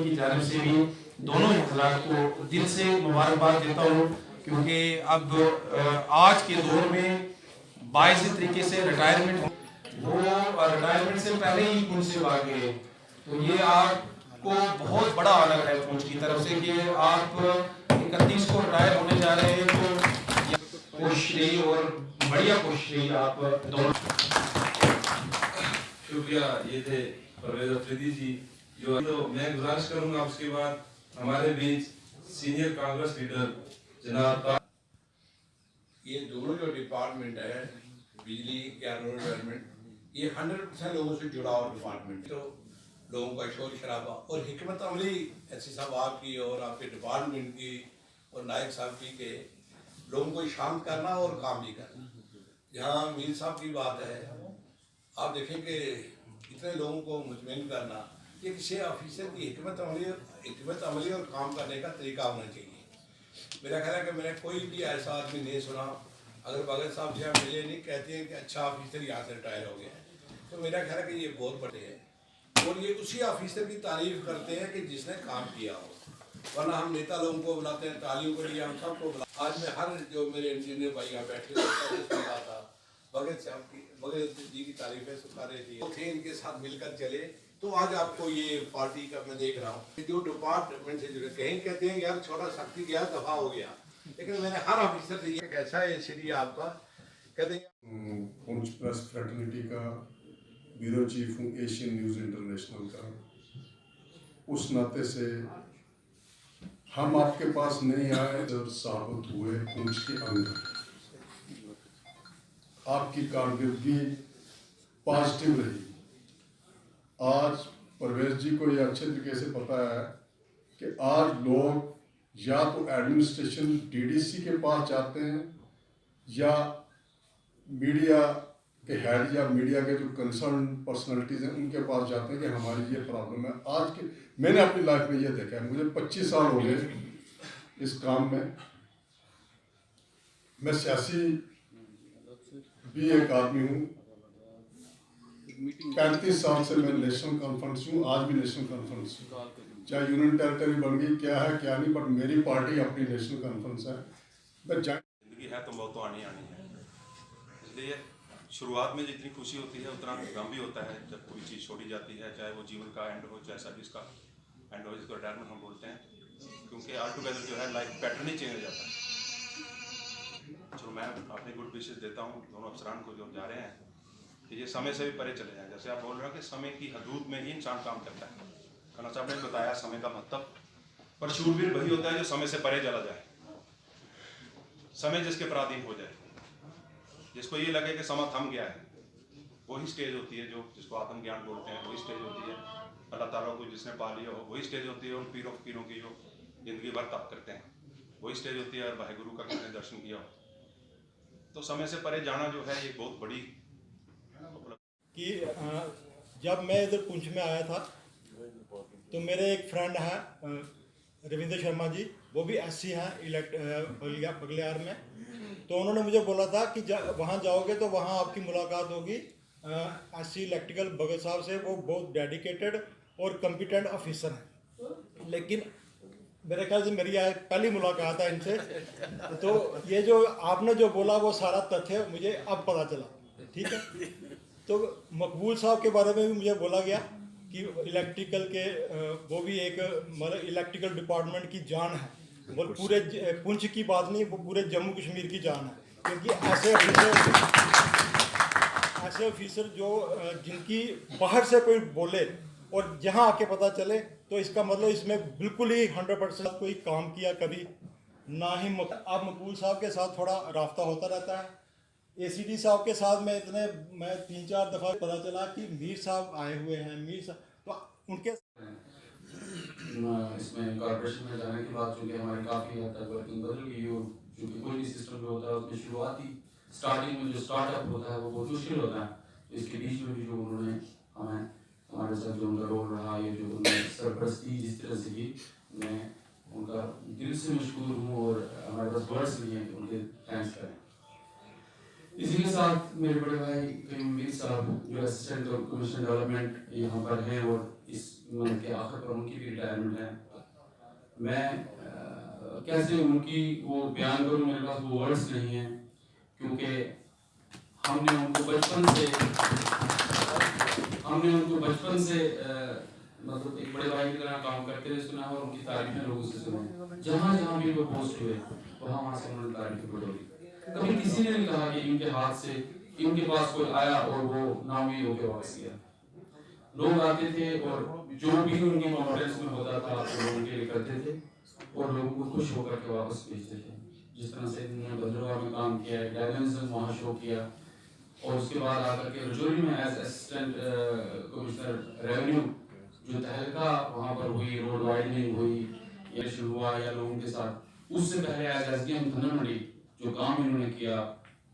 की जानिब से भी दोनों ही हजरात को दिल से मुबारकबाद देता हूँ, क्योंकि अब आज के दौर में बाइस तरीके से रिटायरमेंट वो रिटायरमेंट से पहले ही पुंछ से भाग गए। तो ये आपको बहुत बड़ा ऑनर है पुंछ की तरफ से कि आप 31 को रिटायर होने जा रहे हैं। तो कोशिश रही और बढ़िया कोशिश रही आप दोनों। शुक्रिया। ये थे परवेज अफरीदी जी। जो तो मैं गुजारिश करूंगा उसके बाद हमारे बीच सीनियर कांग्रेस लीडर जनाब ये दोनों जो डिपार्टमेंट है बिजली या रूरल डेवलपमेंट, ये 100% लोगों से जुड़ा हुआ डिपार्टमेंट। तो लोगों का शोर शराबा और हिकमत अमली ऐसी साहब आपकी और आपके डिपार्टमेंट की और नायक साहब की के लोगों को शांत करना और काम भी करना। जहाँ मीर साहब की बात है, आप देखें कि इतने लोगों को मुतमईन करना, ये किसी ऑफिसर की हिकमत अमली और काम करने का तरीका होना चाहिए। मेरा ख्याल है कि मैंने कोई भी ऐसा आदमी नहीं सुना, अगर भगत साहब से मिले नहीं कहते हैं कि अच्छा ऑफिसर यहाँ से रिटायर हो गया है, तो मेरा ख्याल है कि ये बहुत बड़े हैं और ये उसी ऑफिसर की तारीफ करते हैं कि जिसने काम किया हो। वरना हम नेता लोगों को बुलाते हैं, तालियों के लिए हम सबको बुला। आज मैं हर जो मेरे इंजीनियर भाई यहाँ बैठे था भगत साहब की, भगत जी की तारीफें सुना रहे थे, वो थे इनके साथ मिलकर चले। तो आज आपको ये पार्टी का मैं देख रहा हूँ जो डिपार्टमेंट से जुड़े, कहीं कहते हैं यार छोटा शक्ति गया दफा हो गया, लेकिन मैंने हर ऑफिसर से ये कैसा है श्री आपका कहते हैं। पुंछ प्रेस फ्रेटर्निटी का ब्यूरो चीफ हूँ एशियन न्यूज़ इंटरनेशनल का। उस नाते से हम आपके पास नहीं आए जब साबित हुए पुंछ के अंदर आपकी कारकर्दगी पॉजिटिव रही। आज परवेज जी को ये अच्छे तरीके से पता है कि आज लोग या तो एडमिनिस्ट्रेशन डीडीसी के पास जाते हैं या मीडिया के हेड या मीडिया के जो कंसर्न पर्सनालिटीज़ हैं उनके पास जाते हैं कि हमारी ये प्रॉब्लम है। आज के मैंने अपनी लाइफ में ये देखा है, मुझे 25 साल हो गए इस काम में। मैं सियासी भी एक आदमी हूँ, 35 साल से मैं नेशनल कॉन्फ्रेंस हूँ, आज भी नेशनल कॉन्फ्रेंस हूँ। चाहे यूनियन टेरिटरी बन गई क्या है क्या नहीं, बट मेरी पार्टी अपनी नेशनल कॉन्फ्रेंस है। मैं जिंदगी है तो मौत तो आनी आनी है, इसलिए शुरुआत में जितनी खुशी होती है उतना गम भी होता है जब कोई चीज़ छोड़ी जाती है, चाहे वो जीवन का एंड हो चाहे सर्विस का एंड हो, जिसको रिटायरमेंट हम बोलते हैं। क्योंकि ऑल टुगेदर जो है लाइफ पैटर्न ही चेंज हो जाता है। जो मैं अपने गुड विशेष देता हूँ दोनों अफसरान को जो जा रहे हैं कि ये समय से भी परे चले जाएं। जैसे आप बोल रहे हो कि समय की हदूद में ही इंसान काम करता है, खाना साहब ने बताया समय का महत्व, पर शूरवीर वही होता है जो समय से परे चला जाए, समय जिसके पराधीन हो जाए, जिसको ये लगे कि समय थम गया है, वही स्टेज होती है जो जिसको आत्मज्ञान बोलते हैं। वही स्टेज होती है अल्लाह ताला को जिसने पा लिया हो, वही स्टेज होती है उन पीरों फकीरों की जो जिंदगी भर तप करते हैं, वही स्टेज होती है और भाई गुरु का किसने दर्शन किया हो। तो समय से परे जाना जो है ये बहुत बड़ी कि जब मैं इधर पुंछ में आया था तो मेरे एक फ्रेंड है रविंद्र शर्मा जी, वो भी एससी हैं बगलियार में। तो उन्होंने मुझे बोला था कि वहाँ जाओगे तो वहाँ आपकी मुलाकात होगी एससी इलेक्ट्रिकल भगत साहब से, वो बहुत डेडिकेटेड और कॉम्पिटेंट ऑफिसर हैं। लेकिन मेरे ख्याल से मेरी पहली मुलाकात है इनसे, तो ये जो आपने जो बोला वो सारा तथ्य मुझे अब पता चला, ठीक है। तो मकबूल साहब के बारे में भी मुझे बोला गया कि इलेक्ट्रिकल के वो भी एक मतलब इलेक्ट्रिकल डिपार्टमेंट की जान है, वो पूरे पुंछ की बात नहीं, वो पूरे जम्मू कश्मीर की जान है। क्योंकि ऐसे ऑफिसर जो जिनकी बाहर से कोई बोले और जहां आके पता चले तो इसका मतलब इसमें बिल्कुल ही 100% कोई काम किया कभी ना ही। अब मकबूल साहब के साथ थोड़ा राब्ता होता रहता है, एसीडी साहब के साथ मैं 3-4 दफ़ा पता चला कि मीर साहब आए हुए हैं, मीर साहब तो उनके इसमें कॉर्पोरेशन में जाने के बाद चूँकि हमारी काफ़ी हद तक वर्किंग बदल गई और चूँकि कोई भी सिस्टम जो होता है उसमें शुरुआती स्टार्टिंग में जो स्टार्टअप होता है वो बहुत मुश्किल होता है। तो इसके बीच में भी जो उन्होंने हमें हमारे साथ जो उनका रोल रहा, ये जो उन्होंने सरपरस्ती जिस तरह से की, मैं उनका दिल से मशहूर हूँ और हमारे पास वर्ड्स नहीं है उनके थैंक्स करें। इसी के साथ मेरे बड़े भाई कयूम मीर साहब जो असिस्टेंट कमिश्नर डेवलपमेंट यहाँ पर हैं और इस मंथ के आखिर पर उनकी भी रिटायरमेंट है। मैं कैसे उनकी वो बयान करूँ, मेरे पास वो वर्ड्स नहीं हैं, क्योंकि हमने उनको बचपन से मतलब एक बड़े भाई की तरह काम करते हुए सुना और उनकी तारीफें लोगों से सुनी। जहाँ जहाँ भी वो पोस्ट हुए वहाँ से उन्होंने तारीफें बटोरी। कभी किसी ने नहीं कहा कि इनके हाथ से इनके पास कोई आया और वो नाउमीद होकर वापस गया। लोग आते थे और जो भी उनकी कॉन्फ्रेंस में होता था वो लोगों के लिए करते थे और लोगों को खुश होकर के वापस भेजते थे। जिस तरह से इन्होंने भद्रवाह में काम किया है, डायनेमिज्म वहाँ शो किया और उसके बाद आकर के रजौरी में एज असिस्टेंट कमिश्नर रेवेन्यू जो तहलका वहाँ पर हुई, रोड वाइडनिंग हुई, इलेक्शन हुआ या लोगों के साथ, उससे पहले एज एसडीएम धनमंडी जो काम इन्होंने किया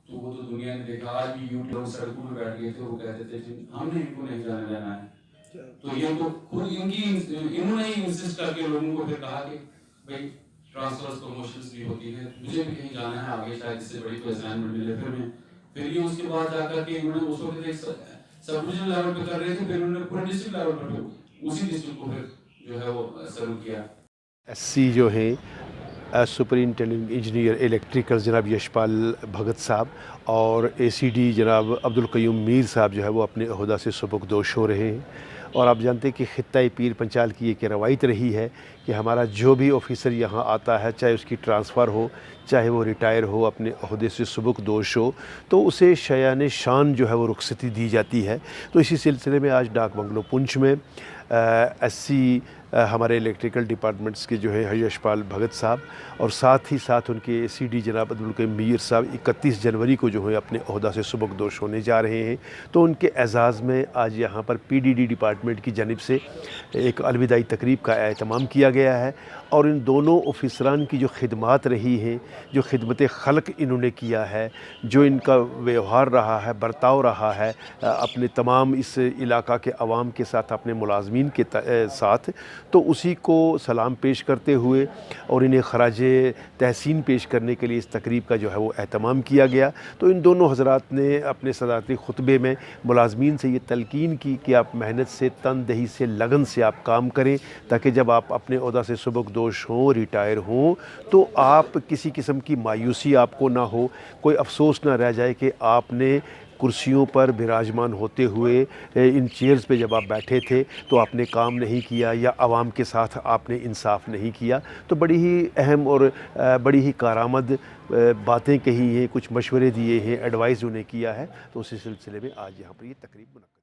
तो वो तो दुनिया ने देखा। आज भी यूट्यूब सड़कों में बैठ गए थे, वो कहते थे हमने इनको नहीं जाने देना है। तो ये तो खुद इन्होंने ही इंसिस्ट करके लोगों को फिर कहा कि भाई ट्रांसफर्स प्रमोशंस भी होती है, मुझे भी कहीं जाना है आगे, शायद इससे बड़ी कोई असाइनमेंट मिले। फिर ये उसके बाद जाकर के इन्होंने उस वक्त एक सब डिविजनल लेवल पे कर रहे थे, फिर उन्होंने पूरे डिस्ट्रिक्ट लेवल पर उसी डिस्ट्रिक्ट को फिर जो है वो शुरू किया। एससी जो है सुपरिंटेंडेंट इंजीनियर इलेक्ट्रिकल जनाब यशपाल भगत साहब और एसीडी जनाब अब्दुल कयूम मीर साहब जो है वो अपने ओहदा से सुबुकदोश हो रहे हैं। और आप जानते हैं कि खित्ता पीर पंचाल की एक रवायत रही है कि हमारा जो भी ऑफिसर यहाँ आता है, चाहे उसकी ट्रांसफ़र हो, चाहे वो रिटायर हो, अपने ओहदे से सुबुकदोश हो, तो उसे शयान शान जो है वो रुखसती दी जाती है। तो इसी सिलसिले में आज डाक बंगलो पुंछ में एससी हमारे इलेक्ट्रिकल डिपार्टमेंट्स के जो है यशपाल भगत साहब और साथ ही साथ उनके एसीडी जनाब अब्दुल कयूम मीर साहब 31 जनवरी को जो है अपने ओहदा से सुबुकदोश होने जा रहे हैं। तो उनके एजाज़ में आज यहाँ पर पीडीडी डिपार्टमेंट की जानिब से एक अलविदाई तकरीब का एहतमाम किया गया है। और इन दोनों ऑफिसरान की जो खिदमात रही हैं, जो खिदमत खल्क इन्होंने किया है, जो इनका व्यवहार रहा है, बर्ताव रहा है अपने तमाम इस इलाका के अवाम के साथ, अपने मुलाजमीन के साथ, तो उसी को सलाम पेश करते हुए और इन्हें खराज तहसीन पेश करने के लिए इस तकरीब का जो है वो एहतमाम किया गया। तो इन दोनों हज़रात ने अपने सदारती खुतबे में मुलाजमीन से ये तलकीन की कि आप मेहनत से, तनदही से, लगन से आप काम करें, ताकि जब आप अपने ओहदा से सुबुकदोश हों, रिटायर हों, तो आप किसी किस्म की मायूसी आपको ना हो, कोई अफसोस ना रह जाए कि आपने कुर्सियों पर विराजमान होते हुए इन चेयर्स पे जब आप बैठे थे तो आपने काम नहीं किया या आवाम के साथ आपने इंसाफ नहीं किया। तो बड़ी ही अहम और बड़ी ही कारामद बातें कही हैं, कुछ मशवरे दिए हैं, एडवाइस उन्हें किया है। तो उसी सिलसिले में आज यहाँ पर ये तकरीब मुनक्कद